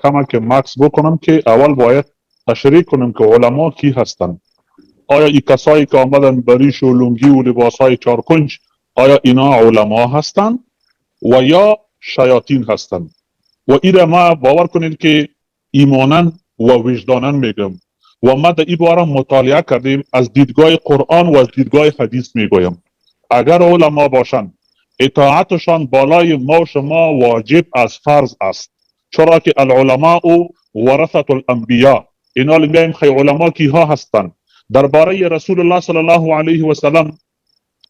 کمک مکس بکنم که اول باید تشریح کنم که علما کی هستند. آیا این کسایی که آمدن بریش و لنگی و لباس های چارکنج، آیا اینا علما هستند و یا شیاطین هستند؟ و این ما باور کنید که ایمانن و وجدانن میگم و ما در این باره مطالعه کردیم. از دیدگاه قرآن و از دیدگاه حدیث میگویم اگر علما باشند اطاعتشان بالای ما و شما واجب از فرض است، چرا که العلماء ورثة الانبیاء. اینا میگیم خیلی علما کیها هستند؟ درباره رسول الله صلی الله علیه و سلم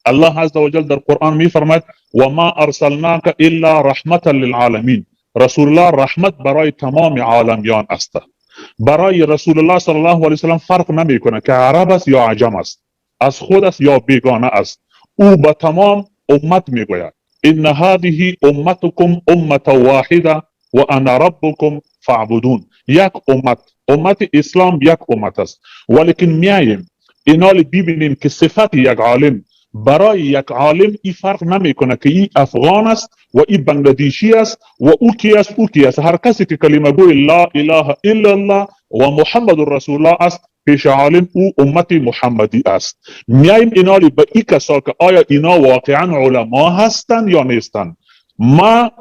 الله عز وجل در قرآن می فرماید و ما ارسلناک الا رحمتا للعالمین. رسول الله رحمت برای تمام عالمیان است. برای رسول الله صلی الله علیه و سلم فرق نمیکنه که عرب است یا عجم است، از خود است یا بیگانه است. او به تمام امت میگوید ان هذه امتکم امه واحده و انا ربکم فاعبدون. یک امت اسلام یک امت است، ولیکن میایم اینا ببینیم که صفت یک عالم برای یک عالم این فرق نمیکنه که این افغان است و این بنگلادیشی است و او کی است او کی است. هر کسی که کلمه گوی لا اله الا الله و محمد رسول الله است پیش عالم او امت محمدی است. میایم اینا به این کسا که آیا اینا واقعا علما هستند یا نیستند. ما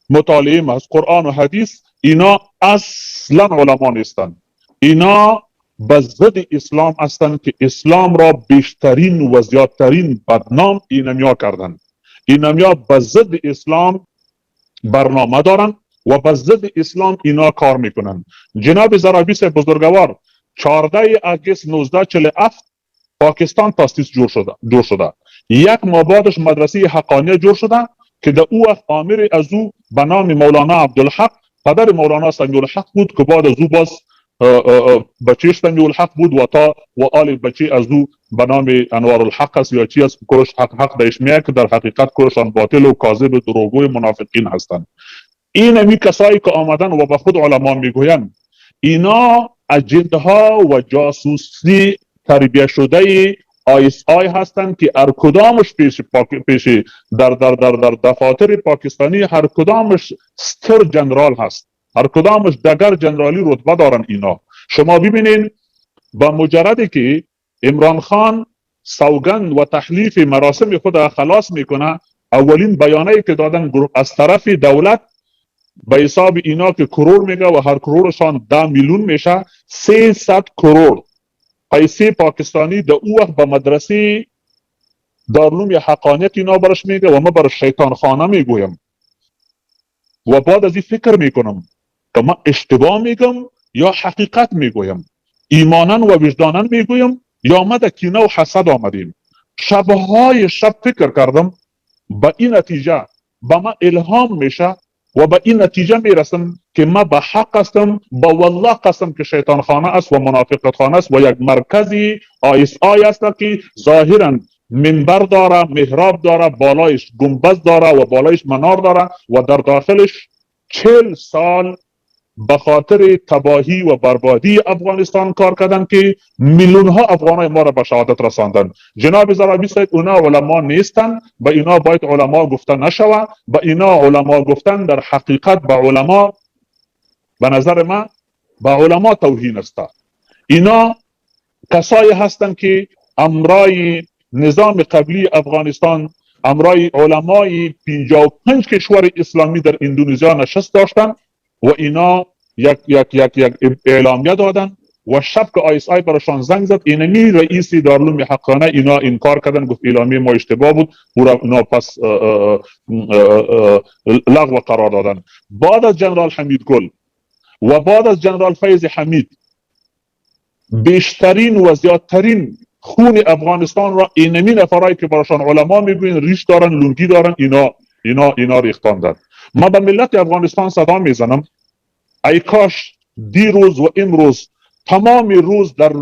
مطالعه از قرآن و حدیث اینا اصلا علما نیستند. اینا به ضد اسلام هستند که اسلام را بیشترین و زیادترین بدنام اینمیا کردند. اینمیا به ضد اسلام برنامه دارند و به ضد اسلام اینا کار میکنند. جناب زرابی صاحب بزرگوار 14 اگست 1947 پاکستان تاسیس جور شده. یک ماه بعدش مدرسه حقانیه جور شده که در او وقت آمر از او به نام مولانا عبدالحق پدر مولانا سمیع الحق بود که بعد از او باز بچهش سمیع الحق بود و تا و آل بچه از او به نام انوار الحق است یا چی است که کرش حق دیش میاد که در حقیقت کرشان باطل و کاذب و دروغگوی منافقین هستند. این همی کسایی که آمدن و به خود علما میگویند اینا اجنده ها و جاسوسی تربیه شده ISI هستند که هر کدامش پیش در دفاتر پاکستانی هر کدامش ستر جنرال هست، هر کدامش دگر جنرالی رتبه دارن. اینا شما ببینین با مجردی که عمران خان سوگند و تحلیف مراسم خود خلاص میکنه، اولین بیانیه‌ای که دادن از طرف دولت به حساب اینا که کرور میگه و هر کرورشان 10 میلیون میشه، 300 کرور پیسه پاکستانی در او وقت به مدرسه دارالعلوم حقانیت اینا برش میگه و ما برش شیطان خانه میگویم و بعد از این فکر میکنم که ما اشتباه میگم یا حقیقت میگویم، ایمانن و وجدانن میگویم یا ما در کینه و حسد آمدیم. شبهای شب فکر کردم به این نتیجه به ما الهام میشه و به این نتیجه میرسم که ما به حق هستم، با والله قسم که شیطان خانه است و منافقت خانه است و یک مرکزی ISI است که ظاهرا منبر داره، محراب داره، بالایش گنبد داره و بالایش منار داره و در داخلش 40 سال به خاطر تباهی و بربادی افغانستان کار کردن که میلیون ها افغانای ما را به شهادت رساندن. جناب زرابی صاحب اونا علما نیستن، به اینا باید علما گفتن نشوه. به اینا علما گفتن در حقیقت به علما به نظر من به علما توهین است. اینا کسایی هستند که امرای نظام قبلی افغانستان، امرای علمای 55 کشور اسلامی در اندونزیا نشست داشتن و اینا یک اعلامیه دادن و شب که ISI براشان زنگ زد اینمی رئیس دارالعلوم حقانه اینا انکار کردن، گفت اعلامیه ما اشتباه بود، اونا پس لغو قرار دادن. بعد از جنرال حمید گل و بعد از جنرال فیض حمید بیشترین و زیادترین خون افغانستان را اینمی نفرایی که براشان علما میگوین ریش دارن، لنگی دارن، اینا ریختاندن. ما به ملت افغانستان صدا میزنم ای کاش دیروز و امروز تمام روز در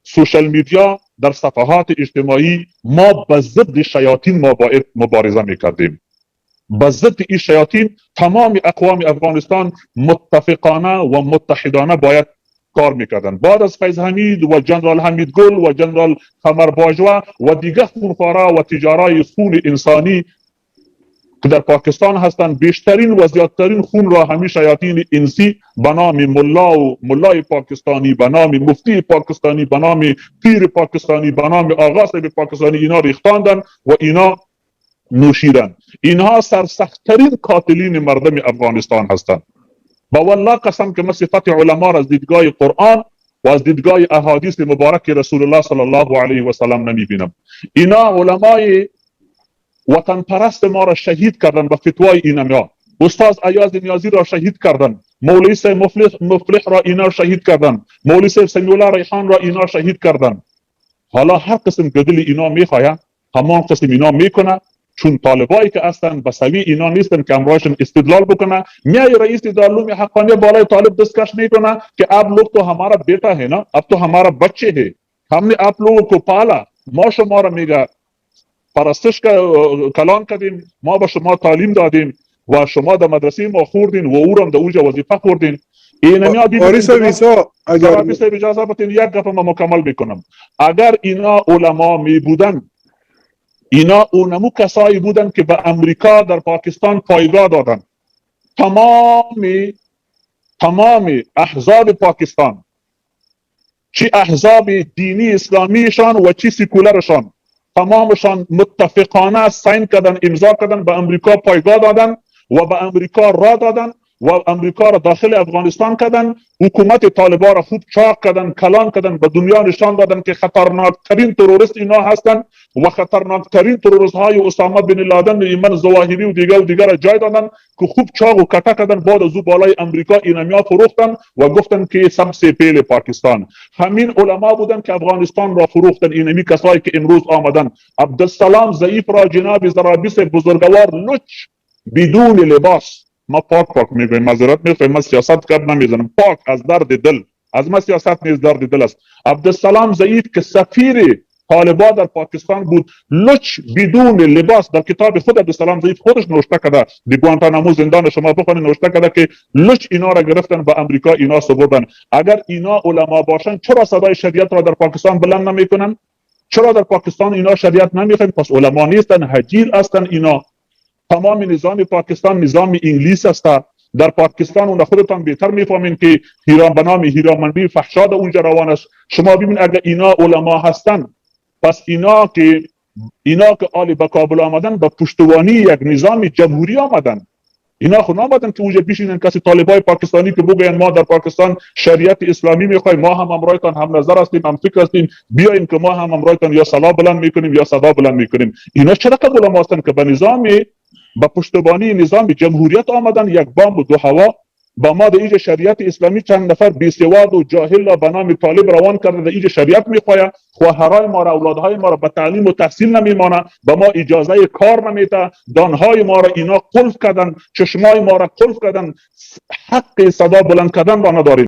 سوشل میدیا، در صفحات اجتماعی ما به ضد شیاطین ما باید مبارزه میکردیم. به ضد این شیاطین تمام اقوام افغانستان متفقانه و متحدانه باید کار میکردن. بعد از فیض حمید و جنرال حمید گل و جنرال قمر باجوه و دیگه خونخواره و تجارای خون انسانی که در پاکستان هستند بیشترین و زیادترین خون را همین شیاطین انسی به نام ملا و ملای پاکستانی، به نام مفتی پاکستانی، به نام پیر پاکستانی، به نام آقا صاحب پاکستانی اینا ریختاندن و اینا نوشیدن. اینها سرسختترین قاتلین مردم افغانستان هستند. با والله قسم که من صفت علما را از دیدگاه قرآن و از دیدگاه احادیث مبارک رسول الله صلی الله علیه و سلم نمی بینم. اینا علمای وطن پرست ما را شهید کردن به فتوای اینما. استاد ایاز نیازی را شهید کردن، مولوی صاحب مفلح را اینا شهید کردن، مولوی صاحب سمیع الله ریحان را اینا شهید کردن. حالا هر قسم گدل اینا میخواه همان قسم اینا میکنه، چون طالبایی که هستن به سوی اینا نیستن که امرایشون استدلال بکنه. میای رئیس دارالعلوم حقانی بالای طالب دستکش میکنه که اب لوگ تو हमारा बेटा है ना, अब तो हमारा बच्चे है, हमने आप लोगों को पाला, ما شما را میگه پرستش کلان کردیم، ما به شما تعلیم دادیم و شما در مدرسه ما خوردین و او را در اوج وظیفه خوردین. اینم اگر اجازه بدین یک گپ ما مکمل بکنم. اگر اینا علما می بودن، اینا اونمو کسایی بودن که به امریکا در پاکستان پایگاه دادن. تمام احزاب پاکستان، چی احزاب دینی اسلامیشان و چی سیکولرشان، تمامشان متفقانه ساین کردن، امضا کردن، به امریکا پایگاه دادن و به امریکا را دادن و امریکا را داخل افغانستان کردن. حکومت طالبان را خوب چاق کردن، کلان کردن، به دنیا نشان دادن که خطرناکترین تروریست اینا هستن و خطرناکترین تروریست های اسامه بن لادن، ایمن ظواهری و دیگر جای دادن که خوب چاق و کتا کردن. بعد از او بالای امریکا اینمیا فروختن و گفتن که سب سے پهل پاکستان. همین علما بودن که افغانستان را فروختن. اینمی کسایی که امروز آمدن. عبدالسلام ضعیف را جناب زرابیس بزرگوار لچ بدون لباس، ما پاک میگویم، معذرت میخوایم، من سیاست کرد نمیزنم، پاک از درد دل، از ما سیاست نیز درد دل است. عبدالسلام ضعیف که سفیر طالبان در پاکستان بود، لچ بدون لباس، در کتاب خود عبدالسلام ضعیف خودش نوشته کرده، دی گوانتانامو زندان شما بخونید، نوشته کرده که لچ اینا را گرفتن به امریکا اینا سپردن. اگر اینا علما باشن چرا صدای شریعت را در پاکستان بلند نمیکنن؟ چرا در پاکستان اینا شریعت نمیخوان؟ پس علما نیستن، حجیر هستن اینا. تمام نظام پاکستان نظام انگلیس است. در پاکستان اون خودتان بهتر میفهمین که بنام هیرامندی فحشا اونجا روان است. شما ببین اگر اینا علما هستن، پس اینا که آل به کابل آمدن به پشتوانی یک نظام جمهوری آمدن. اینا خود آمدن که اونجا پیشینن کسی طالبای پاکستانی که بگوین ما در پاکستان شریعت اسلامی میخوایم، ما هم امرایتان هم نظر هستیم، هم فکر هستیم، بیاین که ما هم امرایتان یا صدا بلند میکنیم یا صدا بلند میکنیم. اینا چرا که علما هستن که به نظام با پشتبانی نظام جمهوریت آمدن، یک بام و دو هوا با ما در اینجا شریعت اسلامی چند نفر بیسواد و جاهل را به نام طالب روان کرده در اینجا شریعت میخواهد. خواهرای ما را، اولادهای ما را به تعلیم و تحصیل نمیمانه، به ما اجازه کار نمیده، دانهای ما را اینا قلف کردن، چشمای ما را قلف کردن، حق صدا بلند کردن را نداریم.